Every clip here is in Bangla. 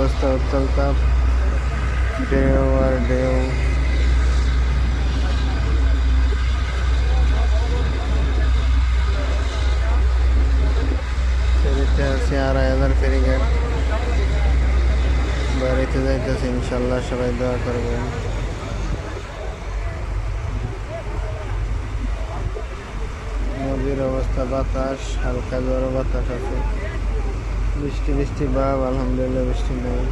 অবস্থা উত্তাল তাপ, ঢেউ আর ঢেউ। ফেরিতে আছি 2,500 ফেরিঘাট। বাড়িতে যাইতেছি ইনশাল্লাহ, সবাই দোয়া করবেন। নদীর অবস্থা, বাতাস হালকা জোরে বাতাস আছে, বৃষ্টি বৃষ্টি ভাব, আলহামদুলিল্লাহ বৃষ্টি নেই।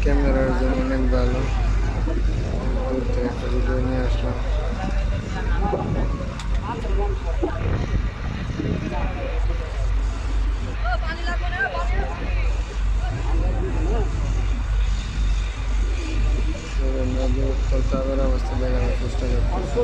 ক্যামেরার জন্য অনেক ভালো, দূর থেকে একটা ভিডিও নিয়ে আসলাম। নদী উত্তাল তাপের অবস্থা দেখানোর চেষ্টা করছি।